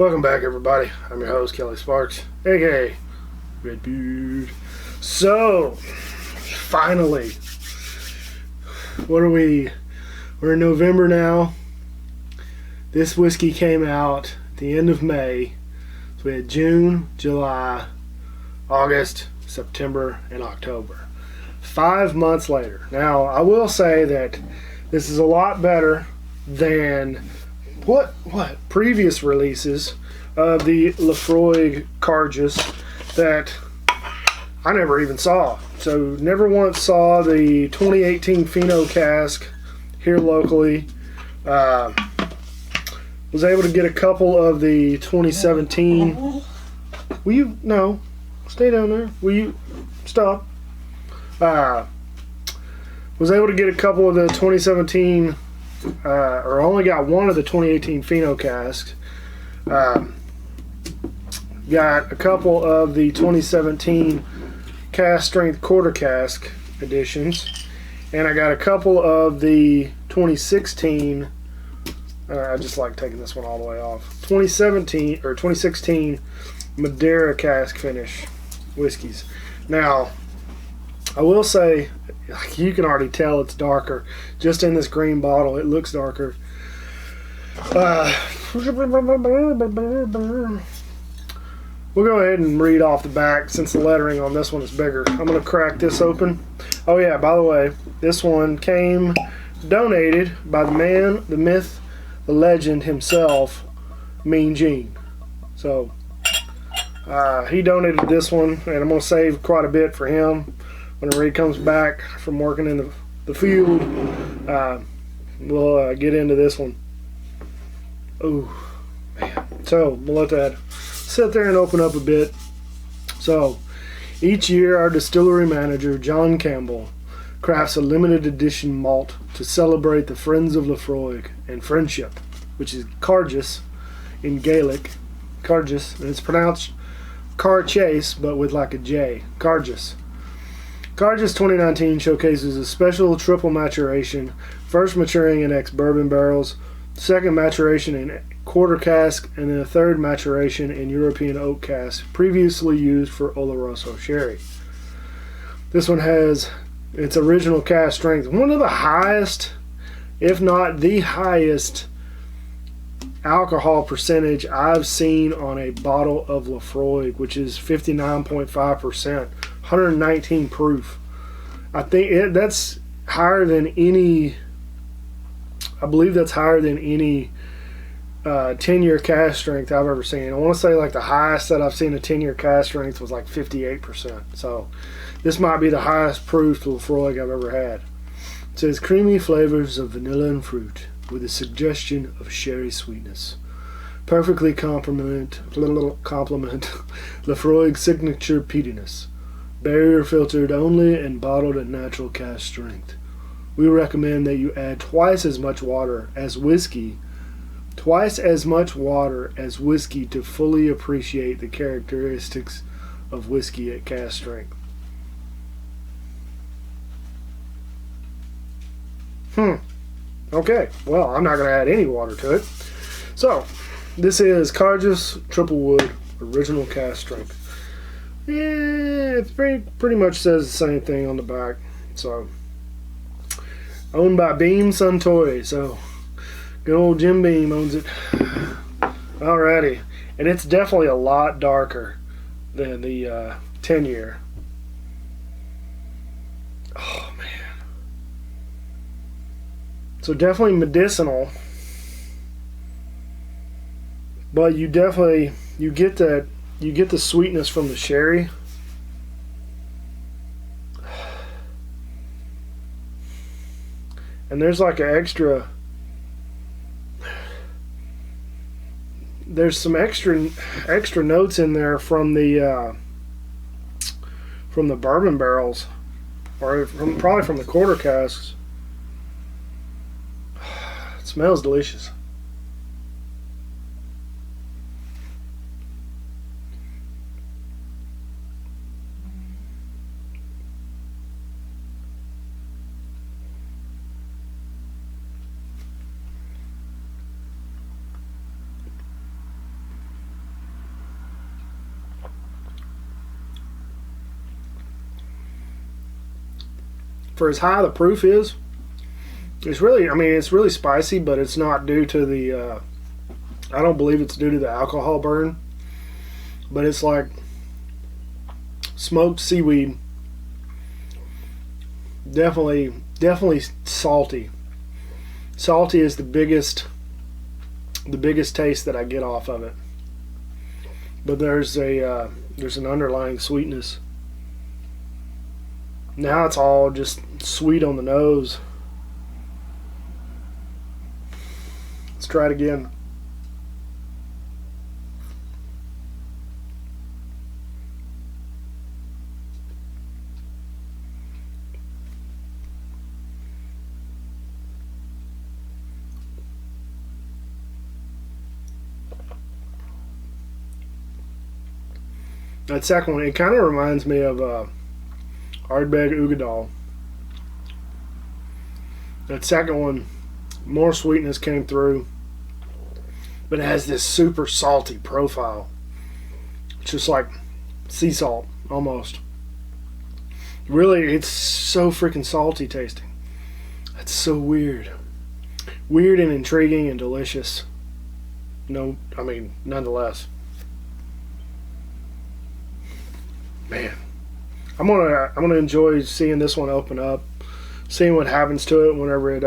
Welcome back, everybody. I'm your host, Kelly Sparks, aka Redbeard. So, finally, we're in November now. This whiskey came out at the end of May. So we had June, July, August, September, and October. 5 months later. Now, I will say that this is a lot better than what previous releases of the Laphroaig Cairdeas that I never even saw. So never once saw the 2018 Pheno Cask here locally. Was able to get a couple of the 2017. Will you? No. Stay down there. Will you? Stop. Was able to get a couple of the 2017, or only got one of the 2018 Pheno Casks. Got a couple of the 2017 Cask Strength Quarter Cask editions, and I got a couple of the 2016. I just like taking this one all the way off. 2017 or 2016 Madeira Cask Finish whiskeys. Now, I will say, you can already tell it's darker. Just in this green bottle, it looks darker. We'll go ahead and read off the back since the lettering on this one is bigger. I'm going to crack this open. Oh yeah, by the way, this one came donated by the man, the myth, the legend himself, Mean Gene. So, he donated this one, and I'm going to save quite a bit for him whenever he comes back from working in the field. We'll get into this one. Oh, man. So, we'll let that sit there and open up a bit. So, each year our distillery manager, John Campbell, crafts a limited edition malt to celebrate the Friends of Laphroaig and friendship, which is Cairdeas in Gaelic. Cairdeas, and it's pronounced Cairdeas, but with like a J. Cairdeas. Cairdeas 2019 showcases a special triple maturation, first maturing in ex-bourbon barrels, second maturation in quarter cask, and then a third maturation in European oak cask, previously used for Oloroso sherry. This one has its original cask strength, one of the highest, if not the highest, alcohol percentage I've seen on a bottle of Laphroaig, which is 59.5%, 119 proof. I think that's higher than any. I believe that's higher than any 10-year cask strength I've ever seen. I want to say like the highest that I've seen a 10-year cask strength was like 58%. So this might be the highest proof Laphroaig I've ever had. It says creamy flavors of vanilla and fruit with a suggestion of sherry sweetness. Perfectly complement Laphroaig's signature peatiness. Barrier filtered only and bottled at natural cask strength. We recommend that you add twice as much water as whiskey to fully appreciate the characteristics of whiskey at cask strength. Okay, well, I'm not going to add any water to it. So, this is Cairdeas Triple Wood Original Cask Strength. Yeah, it pretty much says the same thing on the back. So, owned by Beam Suntory. So, good old Jim Beam owns it. Alrighty. And it's definitely a lot darker than the 10-year. Oh, man. So definitely medicinal, but you get the sweetness from the sherry. And there's like there's some extra notes in there from the bourbon barrels, or probably from the quarter casks. It smells delicious. for as high the proof is, it's really, I mean, it's really spicy, but it's not due to the, I don't believe it's due to the alcohol burn, but it's like smoked seaweed. Definitely salty. Salty is the biggest taste that I get off of it. But there's an underlying sweetness. Now it's all just sweet on the nose. Let's try it again. That second one, it kind of reminds me of Ardbeg Ugadal. That second one, more sweetness came through, but it has this super salty profile. It's just like sea salt, almost. Really, it's so freaking salty tasting. That's so weird. Weird and intriguing and delicious. No, I mean, nonetheless. Man, I'm gonna enjoy seeing this one open up, seeing what happens to it whenever it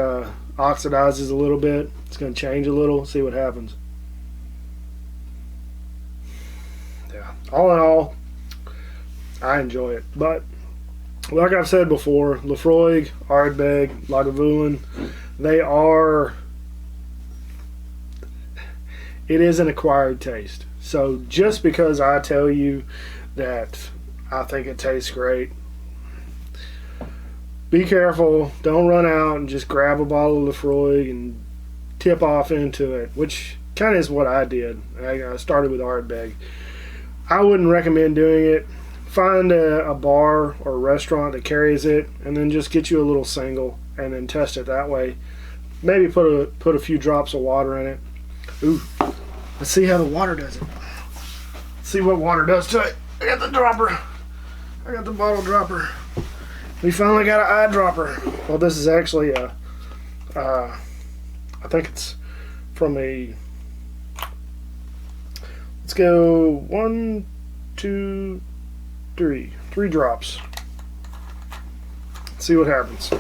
oxidizes a little bit. It's gonna change a little. See what happens. Yeah. All in all, I enjoy it. But like I've said before, Laphroaig, Ardbeg, Lagavulin, it is an acquired taste. So just because I tell you that I think it tastes great, be careful. Don't run out and just grab a bottle of Laphroaig and tip off into it, which kind of is what I did. I started with Ardbeg. I wouldn't recommend doing it. Find a bar or a restaurant that carries it, and then just get you a little single and then test it that way. Maybe put a few drops of water in it. Ooh, let's see how the water does it. Let's see what water does to it. I got the dropper. I got the bottle dropper. We finally got an eyedropper. Well, this is actually I think it's from a, let's go 1, 2, 3. 3 drops. Let's see what happens.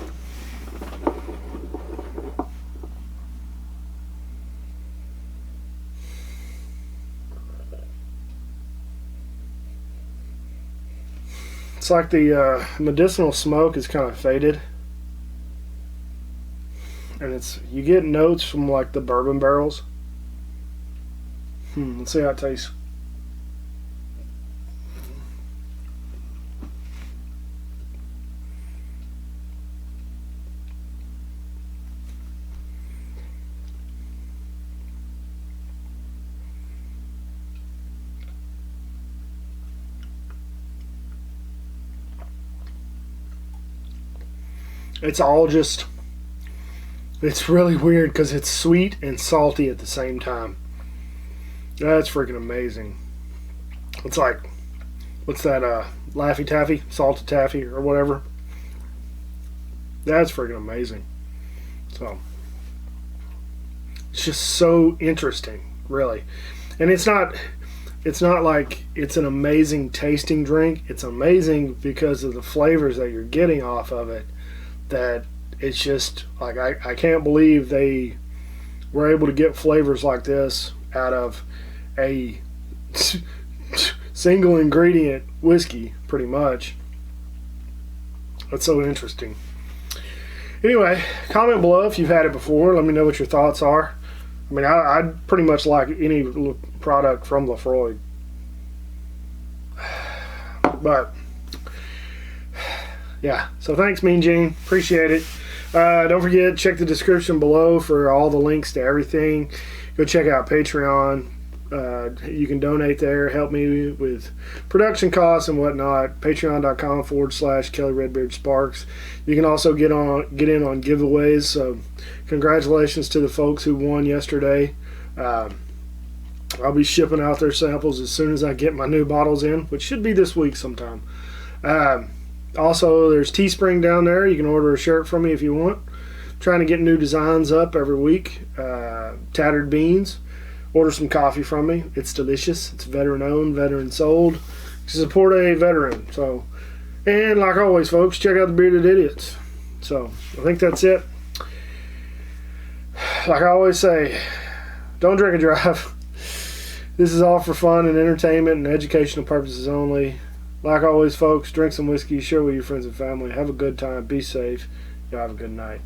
It's like the medicinal smoke is kind of faded, and you get notes from like the bourbon barrels. Let's see how it tastes. It's all just, it's really weird because it's sweet and salty at the same time. That's freaking amazing. It's like, what's that, Laffy Taffy? Salted Taffy or whatever. That's freaking amazing. So, it's just so interesting, really. And it's not like it's an amazing tasting drink. It's amazing because of the flavors that you're getting off of it. That it's just like I can't believe they were able to get flavors like this out of a single ingredient whiskey, pretty much. That's so interesting. Anyway, comment below if you've had it before. Let me know what your thoughts are. I mean, I'd pretty much like any product from Laphroaig. But yeah, so thanks, Mean Gene. Appreciate it. Don't forget, check the description below for all the links to everything. Go check out Patreon. You can donate there, help me with production costs and whatnot. Patreon.com/Kelly Redbeard Sparks. You can also get in on giveaways. So congratulations to the folks who won yesterday. I'll be shipping out their samples as soon as I get my new bottles in, which should be this week sometime. Also, there's Teespring down there. You can order a shirt from me if you want. Trying to get new designs up every week. Tattered Beans. Order some coffee from me. It's delicious. It's veteran owned, veteran sold. Support a veteran. So, and like always, folks, check out the Bearded Idiots. So, I think that's it. Like I always say, don't drink and drive. This is all for fun and entertainment and educational purposes only. Like always, folks, drink some whiskey, share with your friends and family. Have a good time. Be safe. Y'all have a good night.